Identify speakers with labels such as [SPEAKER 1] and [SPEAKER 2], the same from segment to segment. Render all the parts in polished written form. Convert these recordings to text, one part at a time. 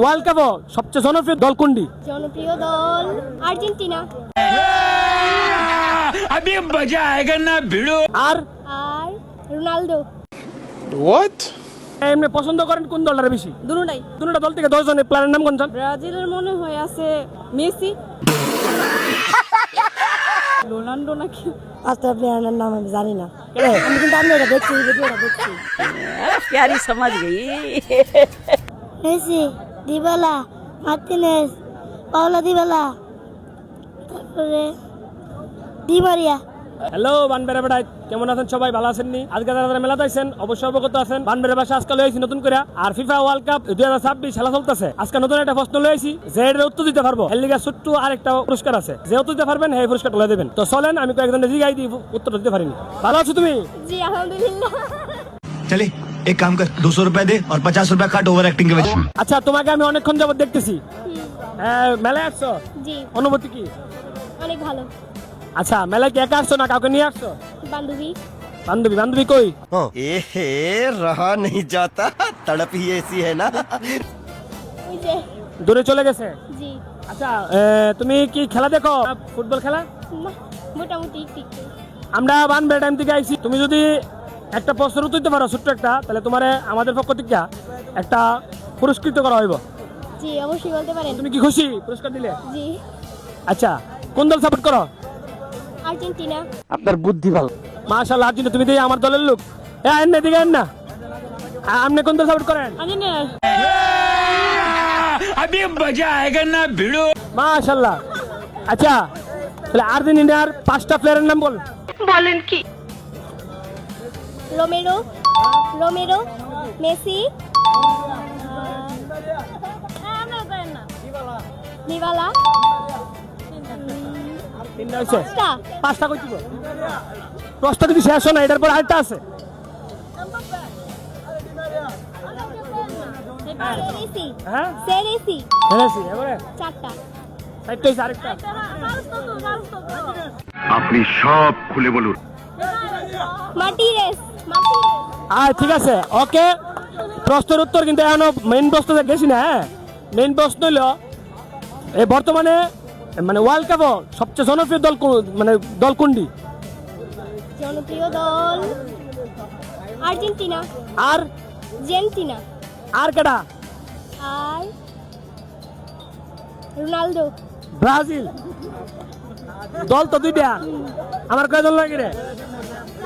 [SPEAKER 1] World cup সবচেয়ে জনপ্রিয় দল কোনটি?
[SPEAKER 2] জনপ্রিয় দল আর্জেন্টিনা।
[SPEAKER 3] अभी मजा आएगा ना भिड़ो।
[SPEAKER 1] আর
[SPEAKER 2] আর রোনালদো।
[SPEAKER 4] What?
[SPEAKER 1] এমনি পছন্দ করেন কোন দলটা বেশি?
[SPEAKER 2] দুটোটাই।
[SPEAKER 1] দুটো দল থেকে 10 জনের প্লেয়ারের নাম কোনজন?
[SPEAKER 2] ব্রাজিলের মনে হয় আছে মেসি, রোনাল্ডো নাকি
[SPEAKER 5] আচ্ছা প্লেয়ারের নাম আমি জানি না, আমি কিন্তু আমি এটা দেখছি, ভিডিওটা দেখছি।
[SPEAKER 6] प्यारी समझ गई।
[SPEAKER 5] Messi, Dybala, Martinez, Paulo Dybala, তারপরে দি মারিয়া।
[SPEAKER 1] হ্যালো বানবেরা বেড়াই, কেমন আছেন সবাই? ভালো আছেন নি? আজকে যারা মেলাতে আছেন অবশ্যই অবগত আছেন বানবেরা ভাষা আজকে লইছি নতুন করে। আর ফিফা ওয়ার্ল্ড কাপ 2026 খেলা চলতেছে। আজকে নতুন একটা প্রশ্ন লইছি, যে এর উত্তর দিতে পারবো এর লিগে ছোট্ট আরেকটা পুরস্কার আছে, যে উত্তর দিতে পারবেন এই পুরস্কারটা লয়ে দেবেন। তো চলেন, আমি কয়েকজনের জিগাই দিই, উত্তর দিতে পারিনি। ভালো আছো তুমি?
[SPEAKER 2] জি আলহামদুলিল্লাহ।
[SPEAKER 7] चले एक काम कर 200 रुपए दे और 50 रुपए काट ओवर एक्टिंग के वजह।
[SPEAKER 1] আচ্ছা, তোমাকে আমি অনেকক্ষণ যাবত দেখতেছি, মেলায় আসছো,
[SPEAKER 2] জি
[SPEAKER 1] অনুভূতি কি?
[SPEAKER 2] অনেক ভালো।
[SPEAKER 1] আচ্ছা, মেলায় কি একা আসছো না কাউকে নিয়ে আসছো?
[SPEAKER 2] বান্ধবী।
[SPEAKER 1] বান্ধবী? বান্ধবী কই?
[SPEAKER 8] एहे रहा नहीं जाता, तड़प ही ऐसी है ना।
[SPEAKER 2] ওই যে
[SPEAKER 1] দূরে চলে গেছে।
[SPEAKER 2] জি
[SPEAKER 1] আচ্ছা, তুমি কি খেলা দেখো? ফুটবল খেলা?
[SPEAKER 2] না, মোটামুটি ঠিক।
[SPEAKER 1] আমরা বানবেড়া টাইম থেকে আইছি। তুমি যদি একটা প্রশ্নের উত্তর দিতে পারো ছোট্ট একটা, তাহলে তোমার আমাদের পক্ষ থেকে একটা পুরস্কৃত করা হইব।
[SPEAKER 2] জি অবশ্যই বলতে পারেন।
[SPEAKER 1] তুমি কি খুশি পুরস্কার দিলে?
[SPEAKER 2] জি
[SPEAKER 1] আচ্ছা, কোন দল সাপোর্ট করো?
[SPEAKER 2] আর্জেন্টিনা।
[SPEAKER 1] আপনার বুদ্ধি ভালো, মাশাআল্লাহ। আর্জেন্টিনা, তুমি দিয়ে আমার দলের লোক। আইন না, দিকে আইন না। আপনি কোন দল সাপোর্ট করেন?
[SPEAKER 2] আর্জেন্টিনা।
[SPEAKER 3] अभी मजा आएगा ना भिड़ो।
[SPEAKER 1] মাশাআল্লাহ। আচ্ছা, তাহলে আর্জেন্টিনার 5টা প্লেয়ারের নাম বল।
[SPEAKER 2] Romero, Romero, Messi, Dibala.
[SPEAKER 1] তিনটা হইছে?
[SPEAKER 2] টা।
[SPEAKER 1] 5টা কই দিব? প্রশ্ন যদি শেষ হয় না, এটার পর আরেকটা আছে।
[SPEAKER 2] সেরেসি,
[SPEAKER 1] হ্যাঁ,
[SPEAKER 2] সেরেসি।
[SPEAKER 1] হেনেছি এবারে
[SPEAKER 2] 4টা।
[SPEAKER 1] 4টা হইছে, আরেকটা।
[SPEAKER 7] अपनी सब खुले बोलूं।
[SPEAKER 2] মার্টিনেজ,
[SPEAKER 1] ঠিক আছে, ওকে। প্রশ্নের উত্তর কিন্তু এখনো মেইন প্রশ্ন গেছি না। হ্যাঁ, মেইন প্রশ্ন হলো এই বর্তমানে মানে ওয়ার্ল্ড কাপ সবচেয়ে জনপ্রিয় দল মানে দল কোনটি?
[SPEAKER 2] জনপ্রিয় দল আর্জেন্টিনা।
[SPEAKER 1] আর
[SPEAKER 2] আর্জেন্টিনা।
[SPEAKER 1] আর কেডা?
[SPEAKER 2] আর রোনালদো।
[SPEAKER 1] ব্রাজিল। দল তো দুইটা, আমার কয় দল লাগে রে?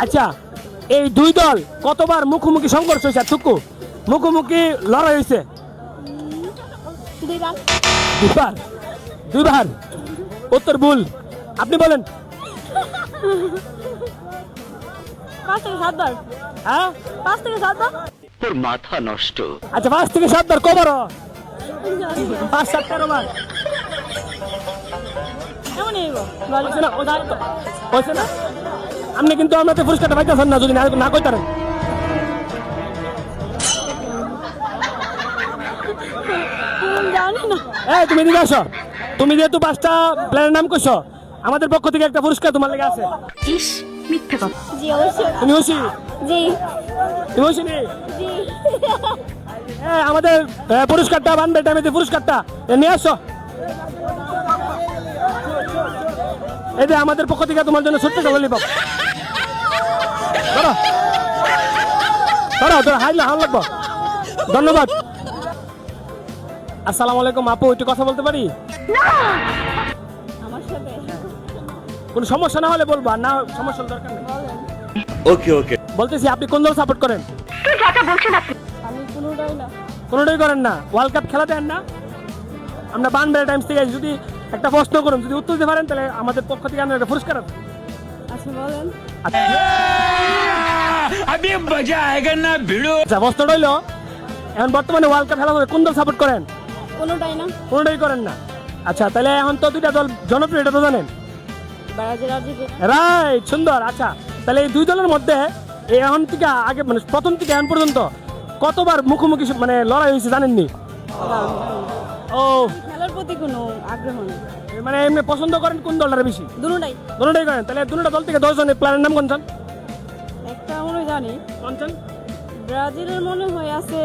[SPEAKER 1] আচ্ছা, এই দুই দল কতবার মুখোমুখি সংঘর্ষ হয়েছে? টুকু মুখোমুখি লড়াই হয়েছে?
[SPEAKER 2] দুইবার।
[SPEAKER 1] দুইবার? দুইবার? উত্তর ভুল, আপনি বলেন।
[SPEAKER 2] 5 থেকে 7 বার।
[SPEAKER 1] হ্যাঁ,
[SPEAKER 2] 5 থেকে 7 বার।
[SPEAKER 3] তোর মাথা নষ্ট।
[SPEAKER 1] আচ্ছা, 5 থেকে 7 বার কবার? 5-7 বার।
[SPEAKER 2] এমন এইব।
[SPEAKER 1] হয়েছে না? হয়েছে না? আপনি কিন্তু আমাদের পুরস্কারটা পাইতেছেন না যদি না কইতারেন।
[SPEAKER 2] জানি না।
[SPEAKER 1] এই, তুমি এদিকে আসো। তুমি যেহেতু 5টা প্লেয়ারের নাম কইছো, আমাদের পক্ষ থেকে একটা পুরস্কার তোমার লেগে আছে।
[SPEAKER 2] জি অবশ্যই।
[SPEAKER 1] তুমি খুশি?
[SPEAKER 2] জি
[SPEAKER 1] তুমি খুশি নি?
[SPEAKER 2] জি।
[SPEAKER 1] আমাদের পুরস্কারটা বানবে টাইমে পুরস্কারটা নিয়ে আসো। এই যে আমাদের পক্ষ থেকে তোমার জন্য ছোট্ট একটা ললিপপ। ধরো ধরো ধরো, হাইলে হাল লাগবো। ধন্যবাদ। আসসালামু আলাইকুম আপু, একটু কথা বলতে পারি?
[SPEAKER 2] আমার সাথে
[SPEAKER 1] কোনো সমস্যা না হলে বলবো, আর না সমস্যার দরকার নেই।
[SPEAKER 8] Okay okay.
[SPEAKER 1] বলতেছি, আপনি কোন দল সাপোর্ট করেন?
[SPEAKER 2] আমি কোনোটাই না।
[SPEAKER 1] কোনোটাই করেন না? ওয়ার্ল্ড কাপ খেলা দেন না? আমরা বানবেড়া টাইমস থেকে যদি একটা প্রশ্ন করুন, যদি উত্তর দিতে পারেন তাহলে আমাদের পক্ষ থেকে আমরা একটা পুরস্কার আছে।
[SPEAKER 2] আচ্ছা বলেন।
[SPEAKER 3] अभी मजा आएगा ना भिड़ो।
[SPEAKER 1] আচ্ছা, প্রশ্নটা হইলো এখন বর্তমানে ওয়ার্ল্ড কাপ খেলা হবে, কোন দল সাপোর্ট করেন?
[SPEAKER 2] কোনোটাই না।
[SPEAKER 1] কোনোটাই করেন না? আচ্ছা, তাহলে এখন তো দুইটা দল জনপ্রিয়, এটা তো জানেন।
[SPEAKER 2] Brazil, Argentina.
[SPEAKER 1] রাইট, সুন্দর। আচ্ছা, তাহলে এই দুই দলের মধ্যে এই এখন থেকে আগে মানে প্রথম থেকে এখন পর্যন্ত কতবার মুখোমুখি মানে লড়াই হয়েছে জানেননি? ও,
[SPEAKER 2] খেলার প্রতি কোনো আগ্রহ নেই।
[SPEAKER 1] মানে এমনি পছন্দ করেন কোন দলটা বেশি?
[SPEAKER 2] দুটোটাই।
[SPEAKER 1] দুটোটাই করেন? তাহলে দুটো দল থেকে 10 জনের প্লেয়ারের নাম কোনজন?
[SPEAKER 2] একটা মনে হয় জানি,
[SPEAKER 1] কোনজন?
[SPEAKER 2] ব্রাজিলের মনে হয় আছে,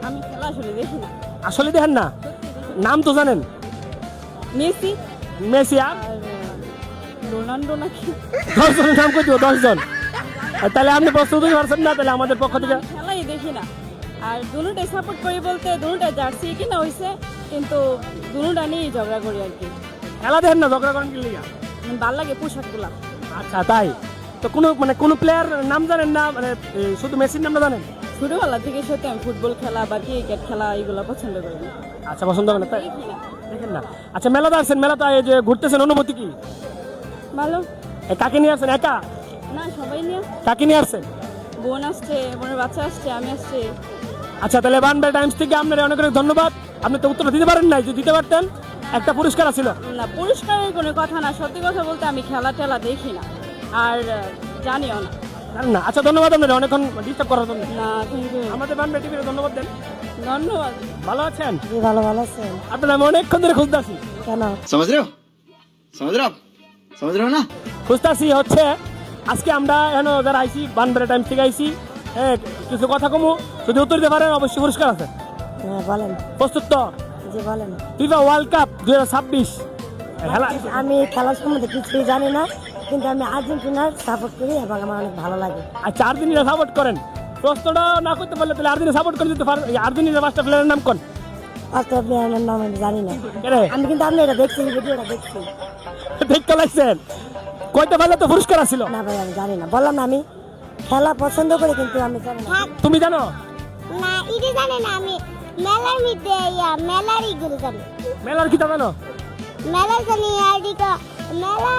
[SPEAKER 2] আমি খেলা খেলা আসলে দেখি না।
[SPEAKER 1] আসলে দেখেন না, নাম তো জানেন,
[SPEAKER 2] মেসি
[SPEAKER 1] মেসি আর
[SPEAKER 2] আর রোনাল্ডো নাকি
[SPEAKER 1] 10 জনের নাম কই দিব, 10 জন। তাহলে আপনি প্রস্তুত হতে পারছেন না, তাহলে আমাদের পক্ষ থেকে
[SPEAKER 2] খেলাই দেখি না। আর দুটোটাই সাপোর্ট করি বলতে দুটোটা জার্সি কিনা হয়েছে, কিন্তু দুটোটা নিয়েই ঝগড়া করি আর কি।
[SPEAKER 1] খেলা দেখেন না, ঝগড়া করেন কি লিগা?
[SPEAKER 2] ভাল লাগে পোশাকগুলা।
[SPEAKER 1] আচ্ছা তাই তো, কোনো প্লেয়ার নাম জানেন না, মানে শুধু মেসির নামটা জানেন?
[SPEAKER 2] ছোটবেলা থেকে সত্যি আমি ফুটবল খেলা বা ক্রিকেট খেলা এগুলো পছন্দ করি না।
[SPEAKER 1] আচ্ছা, পছন্দ করেন না, তাই
[SPEAKER 2] দেখি না।
[SPEAKER 1] দেখেন না। আচ্ছা, মেলাতে আসছেন, মেলাতে এই যে ঘুরতেছেন, অনুভূতি কি?
[SPEAKER 2] ভালো
[SPEAKER 1] কাকে নিয়ে আসছেন? একা?
[SPEAKER 2] না, সবাই নিয়ে।
[SPEAKER 1] কাকে নিয়ে আসছেন?
[SPEAKER 2] বোন আসছে, বোনের বাচ্চা আসছে, আমি আসছি।
[SPEAKER 1] আচ্ছা, তাহলে বানবে টাইমস থেকে আপনার অনেক অনেক ধন্যবাদ। আপনি তো উত্তর দিতে পারেন নাই, যদি দিতে পারতেন একটা পুরস্কার ছিল।
[SPEAKER 2] না, পুরস্কারের কোনো কথা না, সত্যি কথা বলতে আমি খেলা টেলা দেখি না আর জানিও না।
[SPEAKER 1] জানেন না? আচ্ছা, ধন্যবাদ আপনার অনেকক্ষণ ডিস্টার্ব করার জন্য।
[SPEAKER 2] না, থ্যাংক ইউ।
[SPEAKER 1] আমাদের বানবে টিভির ধন্যবাদ দেন।
[SPEAKER 2] ধন্যবাদ।
[SPEAKER 1] ভালো আছেন?
[SPEAKER 5] জি ভালো ভালো আছেন।
[SPEAKER 1] আপনার আমি অনেকক্ষণ ধরে খুঁজতেছি।
[SPEAKER 5] কেন?
[SPEAKER 4] समझ रहे हो समझ रहे हो आप समझ रहे हो ना
[SPEAKER 1] খুঁজতেছি হচ্ছে আজকে আমরা এখানে যারা আইসি, বানবে টাইমস থেকে আইসি, হ্যাঁ, কিছু কথা কমু, যদি উত্তর দিতে পারেন অবশ্যই পুরস্কার আছে।
[SPEAKER 5] হ্যাঁ বলেন।
[SPEAKER 1] প্রস্তুত তো?
[SPEAKER 5] জি বলেন।
[SPEAKER 1] ফিফা ওয়ার্ল্ড কাপ 2026 খেলা।
[SPEAKER 5] আমি খেলার সম্বন্ধে কিছুই জানি না, কিন্তু আমি আর্জেন্টিনার সাপোর্ট করি এবং আমার অনেক ভালো লাগে।
[SPEAKER 1] আচ্ছা, আর্জেন্টিনা সাপোর্ট করেন, প্রশ্নটা না করতে পারলে তাহলে আর্জেন্টিনা সাপোর্ট করে দিতে পারেন। আর্জেন্টিনার 5টা প্লেয়ারের নাম কোন?
[SPEAKER 5] পাঁচটা প্লেয়ারের নাম আমি জানি না।
[SPEAKER 1] কেরে
[SPEAKER 5] আমি কিন্তু আপনি এটা দেখছি, ভিডিওটা দেখছি।
[SPEAKER 1] দেখতে লাগছেন? কয়টা পারলে তো পুরস্কার আছিল।
[SPEAKER 5] না ভাই আমি জানি না, বললাম না আমি খেলা পছন্দ করি, কিন্তু আমি জানি না।
[SPEAKER 1] তুমি জানো?
[SPEAKER 9] না, এটা জানে না। আমি মেলার মধ্যে মেলার ইগুলো জানি।
[SPEAKER 1] মেলার কি জানো?
[SPEAKER 9] মেলা জানি আর দিকে মেলা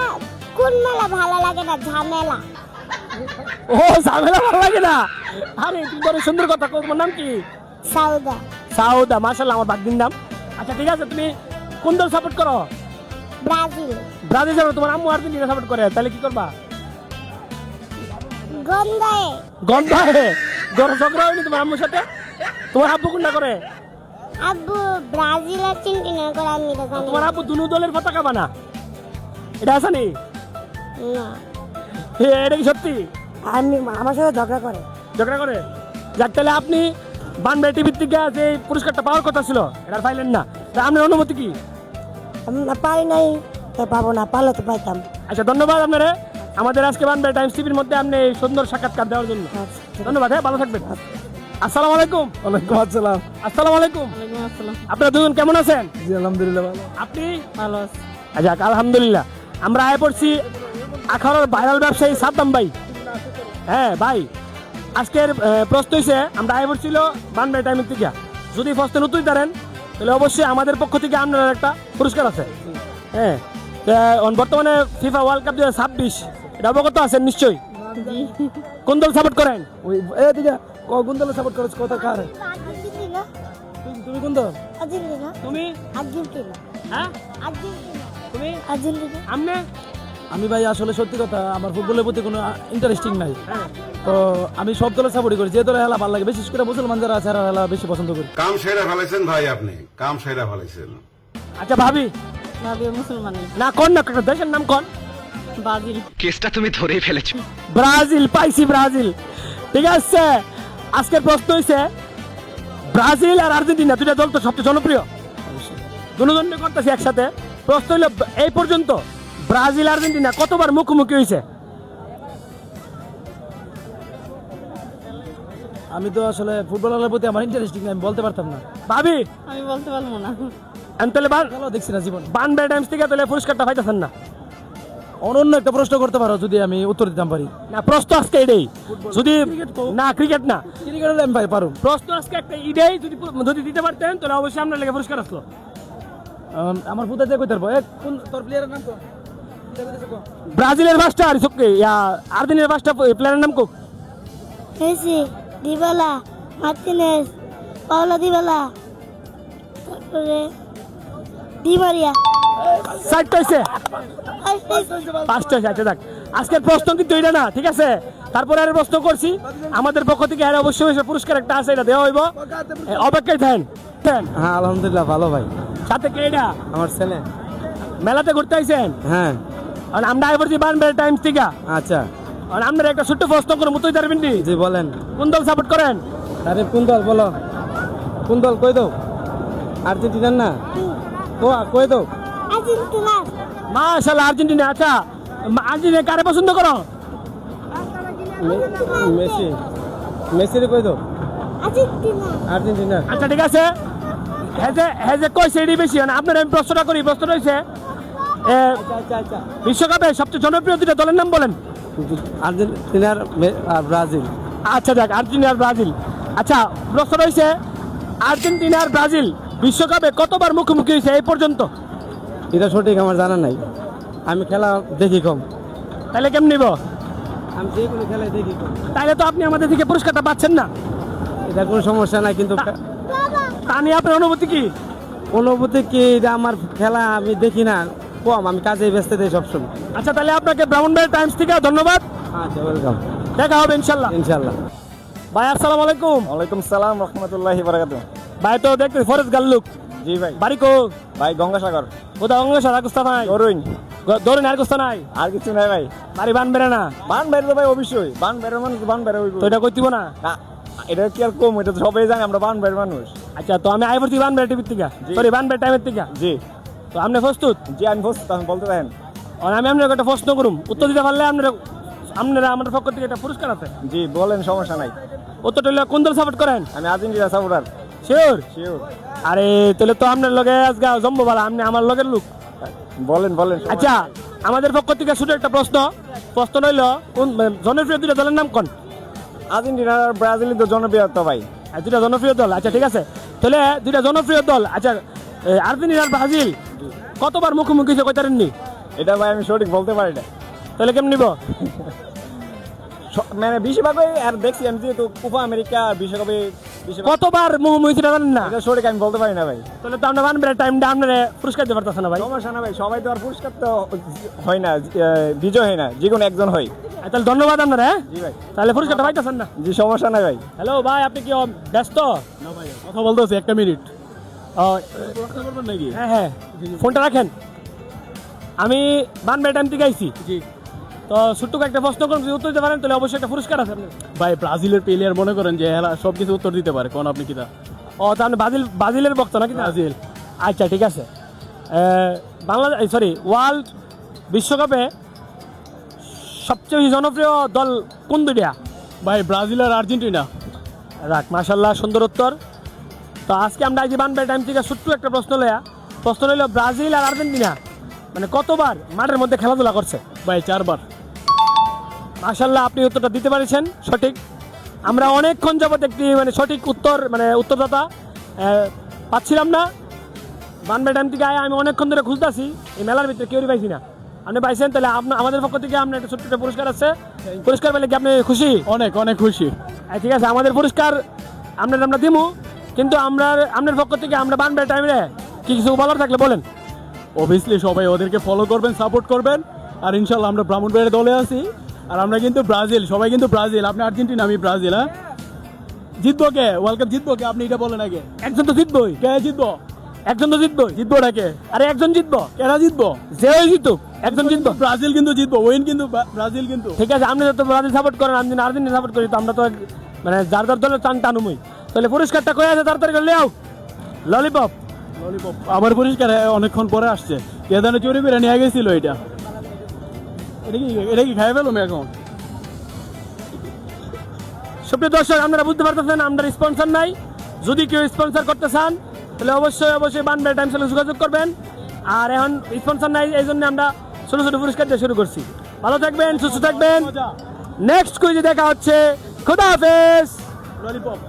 [SPEAKER 9] কোন মেলা ভালো লাগে না, ঝামেলা।
[SPEAKER 1] ও, ঝামেলা ভালো লাগে না? আরে তুমি বড় সুন্দর কথা কও, তোমার নাম কি?
[SPEAKER 9] সাউদা।
[SPEAKER 1] সাউদা, মাশাআল্লাহ, আমার বাগদিন নাম। আচ্ছা ঠিক আছে, তুমি কোন দল সাপোর্ট করো?
[SPEAKER 9] ব্রাজিল।
[SPEAKER 1] ব্রাজিল যাবো, তোমার আম্মু আর্জেন্টিনা সাপোর্ট করে, তাহলে কি করবা?
[SPEAKER 9] গন্ধায়।
[SPEAKER 1] গন্ধ হয়, ঝগড়া হয়নি তোমার আম্মুর সাথে? তোমার আব্বু কোনটা করে?
[SPEAKER 9] আব্বু ব্রাজিল আর আর্জেন্টিনা করে, আমি এটা জানি
[SPEAKER 1] তোমার আব্বু দুনো দলের পতাকা বানা, এটা আছে নি?
[SPEAKER 9] না।
[SPEAKER 1] এটা কি সত্যি?
[SPEAKER 5] আমি আমার সাথে ঝগড়া করে।
[SPEAKER 1] ঝগড়া করে? যাক, তাহলে আপনি বানবে টিভির থেকে যে পুরস্কারটা পাওয়ার কথা ছিল, এটা পাইলেন না, তা আপনার অনুমতি কি?
[SPEAKER 5] আমি না পারি নাই, তো পাবো না, পারলে তো পাইতাম।
[SPEAKER 1] আচ্ছা, ধন্যবাদ আপনারা আমাদের আজকে বানবে টাইমস টিভির মধ্যে আপনি এই সুন্দর সাক্ষাৎকার দেওয়ার জন্য।
[SPEAKER 5] আচ্ছা, ঠিক আছে।
[SPEAKER 1] ধন্যবাদ, হ্যাঁ, ভালো থাকবেন। আসসালামু আলাইকুম। ওয়ালাইকুম আসসালাম। আসসালামু আলাইকুম।
[SPEAKER 2] ওয়ালাইকুম আসসালাম।
[SPEAKER 1] আপনারা দুজন কেমন আছেন?
[SPEAKER 10] জি আলহামদুলিল্লাহ ভালো।
[SPEAKER 1] আপনি?
[SPEAKER 2] ভালো আছি।
[SPEAKER 1] যাক, আলহামদুলিল্লাহ। আমরা আয় পড়ছি আখাউড়ার ভাইরাল ব্যবসায়ী সাদ্দাম ভাই। হ্যাঁ ভাই, আজকের প্রশ্ন হয়েছে, আমরা আয় পড়ছিল বানবে টাইমের থেকে, যদি প্রশ্নের উত্তর দেন তাহলে অবশ্যই আমাদের পক্ষ থেকে আপনার একটা পুরস্কার আছে। হ্যাঁ, বর্তমানে ফিফা ওয়ার্ল্ড কাপ 2026 এটা অবগত আছেন নিশ্চয়ই? কোন দল সাপোর্ট করেন?
[SPEAKER 10] ওই এদিকে কোন দলে সাপোর্ট করেছ, কথা কার?
[SPEAKER 9] আর্জেন্টিনা।
[SPEAKER 10] তুমি কোন দল?
[SPEAKER 9] আর্জেন্টিনা।
[SPEAKER 1] তুমি?
[SPEAKER 9] আর্জেন্টিনা।
[SPEAKER 1] হ্যাঁ,
[SPEAKER 9] আর্জেন্টিনা।
[SPEAKER 1] তুমি?
[SPEAKER 9] আর্জেন্টিনা।
[SPEAKER 1] আমনে?
[SPEAKER 10] আমি ভাই আসলে সত্যি কথা, আমার ফুটবলের প্রতি কোনো ইন্টারেস্টিং নাই, তো আমি সব দলে সাপোর্ট করি, যে দলে খেলা ভালো লাগে, বিশেষ করে মুসলমান যারা আছে তারা খেলা বেশি পছন্দ করি।
[SPEAKER 11] কাম সেরা ফেলাইছেন ভাই, আপনি কাম সেরা ফেলাইছেন।
[SPEAKER 1] আচ্ছা ভাবি,
[SPEAKER 2] ভাবি মুসলমানের।
[SPEAKER 1] না কোন না, দেশের নাম কোন?
[SPEAKER 2] ব্রাজিল।
[SPEAKER 3] কেসটা তুমি ধরেই ফেলেছো।
[SPEAKER 1] ব্রাজিল, পাইছি ব্রাজিল। ঠিক আছে, আজকের প্রশ্ন হয়েছে ব্রাজিল আর আর্জেন্টিনা দুটা দল তো সবচেয়ে জনপ্রিয়, দুজনে করতেছি একসাথে। প্রশ্ন হইল, এই পর্যন্ত ব্রাজিল আর্জেন্টিনা কতবার মুখোমুখি হয়েছে?
[SPEAKER 10] আমি তো আসলে ফুটবলের প্রতি আমার ইন্টারেস্টিং নাই, আমি বলতে পারতাম না।
[SPEAKER 1] ভাবি,
[SPEAKER 2] আমি বলতে পারবো না।
[SPEAKER 1] আমি তাহলে
[SPEAKER 10] খেলাও দেখছি না জীবন।
[SPEAKER 1] বানবে টাইমস থেকে তাহলে পুরস্কারটা পাইতেছেন না?
[SPEAKER 10] অন্য একটা প্রশ্ন করতে পারো, যদি আমি উত্তর দিতাম পারি।
[SPEAKER 1] না, প্রশ্ন আজকে এটাই, যদি না ক্রিকেট না,
[SPEAKER 10] ক্রিকেট আমি ভাই পারুম।
[SPEAKER 1] প্রশ্ন আজকে একটা ইডেই, যদি দিতে পারতেন তাহলে অবশ্যই আপনার লেগে পুরস্কার আসলো।
[SPEAKER 10] আমার পুতা দিয়ে কইতে পারবো। কোন তোর প্লেয়ারের নাম কোন?
[SPEAKER 1] ব্রাজিলের পাঁচটা আর আর্জেন্টিনার পাঁচটা প্লেয়ারের নাম কোক?
[SPEAKER 9] Messi, Dybala, Martinez, Paulo Dybala, তারপরে দি মারিয়া।
[SPEAKER 1] চারটা হয়েছে, পাঁচটা হয়েছে। আচ্ছা, দেখ, আজকের প্রশ্ন কিন্তু এটা না, ঠিক আছে? তারপরে আর প্রশ্ন করছি আমাদের পক্ষ থেকে, আর অবশ্যই পুরস্কার একটা আছে, এটা দেওয়া হইব, অপেক্ষায় থাকেন।
[SPEAKER 10] হ্যাঁ আলহামদুলিল্লাহ ভালো ভাই।
[SPEAKER 1] সাথে কে এটা?
[SPEAKER 10] আমার ছেলে।
[SPEAKER 1] মেলাতে ঘুরতে আইছেন?
[SPEAKER 10] হ্যাঁ।
[SPEAKER 1] আর আমরা আইবার বানবে টাইমস থেকে।
[SPEAKER 10] আচ্ছা,
[SPEAKER 1] আর আপনার একটা ছোট্ট প্রশ্ন করে মতোই পারবেন।
[SPEAKER 10] জি বলেন।
[SPEAKER 1] কোন দল সাপোর্ট করেন?
[SPEAKER 10] আরে কোন দল বলো? কোন দল কই দাও আর্জেন্টিনার না কই দাও
[SPEAKER 9] আর্জেন্টিনার
[SPEAKER 1] মাশাআল্লাহ আর্জেন্টিনা। আচ্ছা আর্জেন্টিনা কারে পছন্দ করো?
[SPEAKER 10] মেসি মেসিরে কই দাও আর্জেন্টিনা।
[SPEAKER 1] আচ্ছা ঠিক আছে, হেজে কইছে এডি বেশি না। আপনার আমি প্রশ্নটা করি, প্রশ্ন রয়েছে বিশ্বকাপে সবচেয়ে জনপ্রিয় দুটো দলের নাম বলেন।
[SPEAKER 10] আর্জেন্টিনার আর ব্রাজিল।
[SPEAKER 1] আচ্ছা দেখ, আর্জেন্টিনা আর ব্রাজিল। আচ্ছা প্রশ্ন রয়েছে আর্জেন্টিনা আর ব্রাজিল বিশ্বকাপে কতবার মুখোমুখি হয়েছে এই পর্যন্ত?
[SPEAKER 10] এটা সঠিক আমার জানা নাই, আমি খেলা দেখি কম।
[SPEAKER 1] তাহলে কেমন নিব?
[SPEAKER 10] আমি যে কোনো খেলায় দেখি কম।
[SPEAKER 1] তাহলে তো আপনি আমাদের থেকে পুরস্কারটা পাচ্ছেন না।
[SPEAKER 10] এটা কোনো সমস্যা নাই, কিন্তু
[SPEAKER 1] তা নিয়ে আপনার অনুভূতি কি?
[SPEAKER 10] অনুভূতি কি, এটা আমার খেলা আমি দেখি না কম, আমি কাজে ব্যস্ত দেই সবসময়।
[SPEAKER 1] আচ্ছা তাহলে আপনাকে ব্রাহ্মণবাড়িয়া টাইমস থেকে ধন্যবাদ।
[SPEAKER 10] আচ্ছা ওয়েলকাম,
[SPEAKER 1] দেখা হবে ইনশাল্লাহ।
[SPEAKER 10] ইনশাল্লাহ।
[SPEAKER 1] ভাই আসসালামু আলাইকুম।
[SPEAKER 10] ওয়ালাইকুম সালাম রহমতুল্লাহি বারাকাতুহু।
[SPEAKER 1] ভাই তো দেখতে ফরেস্ট গাল্লুক।
[SPEAKER 10] জি ভাই।
[SPEAKER 1] বাড়ি কো?
[SPEAKER 10] ভাই গঙ্গাসাগর।
[SPEAKER 1] কোথা? অঙ্গেশ্বর রাগস্তা নাই?
[SPEAKER 10] ধরুন
[SPEAKER 1] ধরুন আর কোথা নাই?
[SPEAKER 10] আর কিছু নাই ভাই।
[SPEAKER 1] বাড়ি বান বেড়ে না?
[SPEAKER 10] বান বেড়ে তো ভাই অবশ্যই, বান বেড়ে মানুষ বান বেড়ে হইব।
[SPEAKER 1] তো এটা কইতিব না?
[SPEAKER 10] না এটা কি আর কম, এটা তো সবাই জানে আমরা বান বেড়ে মানুষ।
[SPEAKER 1] আচ্ছা তো আমি আইবর্তি বান বেড়ে টিভির থেকে, সরি বান বেড়ে টাইমের থেকে।
[SPEAKER 10] জি
[SPEAKER 1] তো আপনি প্রস্তুত?
[SPEAKER 10] জি আমি প্রস্তুত, আমি বলতে পারেন।
[SPEAKER 1] আর আমি আপনাকে একটা প্রশ্ন করুম, উত্তর দিতে পারলে আপনারা আমাদের পক্ষ থেকে একটা পুরস্কার আছে।
[SPEAKER 10] জি বলেন, সমস্যা নাই।
[SPEAKER 1] উত্তরটা হলো কোন দল সাপোর্ট করেন?
[SPEAKER 10] আমি আর্জেন্টিনা সাপোর্টার।
[SPEAKER 1] শিওর?
[SPEAKER 10] শিওর।
[SPEAKER 1] আরে তাহলে তো আপনার লগে আজকে জম্বো বালা, আপনি আমার লগের লোক।
[SPEAKER 10] বলেন বলেন।
[SPEAKER 1] আচ্ছা আমাদের পক্ষ থেকে শুধু একটা প্রশ্ন রইল, কোন জনপ্রিয় দুটো দলের নাম কোন?
[SPEAKER 10] আর্জেন্টিনা আর ব্রাজিল তো জনপ্রিয় তো ভাই।
[SPEAKER 1] আর দুটা জনপ্রিয় দল। আচ্ছা ঠিক আছে, তাহলে দুটা জনপ্রিয় দল। আচ্ছা আর্জেন্টিনা আর ব্রাজিল কতবার মুখোমুখি হয়েছে কইতারেননি?
[SPEAKER 10] এটা ভাই আমি সঠিক বলতে পারি না।
[SPEAKER 1] তাহলে কেমন নিব?
[SPEAKER 10] মানে বেশিরভাগই আর দেখছি আমি, যেহেতু কোপা আমেরিকা বিশ্বকাপে
[SPEAKER 1] কতবার মুখোমুখি সেটা জানেন না?
[SPEAKER 10] এটা সঠিক আমি বলতে পারি না ভাই।
[SPEAKER 1] তাহলে তো আপনার বানবের টাইমটা আপনারা পুরস্কার দিতে পারতেছে না ভাই।
[SPEAKER 10] সমস্যা না ভাই, সবাই তো আর পুরস্কার তো হয় না, বিজয় হয় না, যে কোনো একজন হয়।
[SPEAKER 1] তাহলে ধন্যবাদ আপনারা। হ্যাঁ
[SPEAKER 10] জি ভাই।
[SPEAKER 1] তাহলে পুরস্কারটা পাইতেছেন না?
[SPEAKER 10] জি সমস্যা নাই ভাই।
[SPEAKER 1] হ্যালো ভাই, আপনি কি ব্যস্ত?
[SPEAKER 10] না ভাই কথা বলতে হচ্ছে, একটা মিনিট। প্রশ্ন করবেন নাকি?
[SPEAKER 1] হ্যাঁ হ্যাঁ, ফোনটা রাখেন। আমি বানবের টাইম থেকে আইছি।
[SPEAKER 10] জি।
[SPEAKER 1] তো ছোট্ট একটা প্রশ্ন করুন, যদি উত্তর দিতে পারেন তাহলে অবশ্যই একটা পুরস্কার আছে আপনার।
[SPEAKER 10] ভাই ব্রাজিলের প্লেয়ার মনে করেন যে হেলা সব কিছু উত্তর দিতে পারে, কোন আপনি কিটা?
[SPEAKER 1] ও তাহলে ব্রাজিলের বক্তা নাকি?
[SPEAKER 10] ব্রাজিল।
[SPEAKER 1] আচ্ছা ঠিক আছে, ওয়ার্ল্ড বিশ্বকাপে সবচেয়ে বেশি জনপ্রিয় দল কোন দুইটা?
[SPEAKER 10] ভাই ব্রাজিল আর আর্জেন্টিনা।
[SPEAKER 1] রাখ, মাশাল্লাহ সুন্দর উত্তর। তো আজকে আমরা আজ বানবে টাইম থেকে ছোট্ট একটা প্রশ্ন লইল ব্রাজিল আর আর্জেন্টিনা মানে কতবার মাঠের মধ্যে খেলাধুলা করছে?
[SPEAKER 10] ভাই 4 বার।
[SPEAKER 1] মাশাল্লাহ আপনি উত্তরটা দিতে পারছেন সঠিক। আমরা অনেকক্ষণ যাবত একটি সঠিক উত্তরদাতা পাচ্ছিলাম না। বানবে টাইম থেকে আমি অনেকক্ষণ ধরে খুঁজতেছি, এই মেলার ভিতরে কেউই পাইছি না। আপনি পাইছেন, তাহলে আমাদের পক্ষ থেকে আপনার একটা ছোট্ট একটা পুরস্কার আছে। পুরস্কার পেলে কি আপনি খুশি?
[SPEAKER 10] অনেক অনেক খুশি।
[SPEAKER 1] ঠিক আছে, আমাদের পুরস্কার আমরা দিমু, কিন্তু আপনার পক্ষ থেকে আমরা বানবে টাইমে কিছু বলার থাকলে বলেন।
[SPEAKER 10] অবভিয়াসলি সবাই ওদেরকে ফলো করবেন, সাপোর্ট করবেন, আর ইনশাল্লাহ আমরা ব্রাহ্মণবাড়িয়া দলে আছি। আর আমরা কিন্তু ব্রাজিল, সবাই কিন্তু ব্রাজিল। আপনি আর্জেন্টিনা, আমি ব্রাজিল। হ্যাঁ জিতবো কে? ওয়ার্ল্ড কাপ জিতবো কে? আপনি এটা বলেন আগে।
[SPEAKER 1] একজন তো জিতবই।
[SPEAKER 10] কে জিতবো?
[SPEAKER 1] একজন তো জিতবই।
[SPEAKER 10] জিতবোটা কে?
[SPEAKER 1] আরে একজন জিতবো।
[SPEAKER 10] কেনা জিতবো?
[SPEAKER 1] যে জিতুক একজন জিতবো।
[SPEAKER 10] ব্রাজিল কিন্তু জিতবো, ওইন কিন্তু ব্রাজিল কিন্তু।
[SPEAKER 1] ঠিক আছে, আপনি তো ব্রাজিল সাপোর্ট করেন, আমি আর্জেন্টিনা সাপোর্ট করি, তো আমরা তো যার যার দলের টানুমই। তাহলে পুরস্কারটা কয়ে আছে তাড়াতাড়ি করে লিয়াও। ললিপপ।
[SPEAKER 10] ললিপপ আমার পুরস্কার অনেকক্ষণ পরে আসছে। কে জানে চুরি করে নিয়ে গেছিল এটা। এটা কি খাই ফেলো এখন?
[SPEAKER 1] সুপ্রিয় দর্শক, আপনারা বুঝতে পারতেছেন আমরা স্পন্সর নাই। যদি কেউ স্পন্সর করতে চান তাহলে অবশ্যই বানবে টাইম সাথে যোগাযোগ করবেন। আর এখন স্পন্সর নাই, এই জন্য আমরা ছোট ছোট পুরস্কার দিয়ে শুরু করছি। ভালো থাকবেন, সুস্থ থাকবেন। নেক্সট কুইজে দেখা হচ্ছে। খোদা হাফেজ।
[SPEAKER 10] ললিপপ।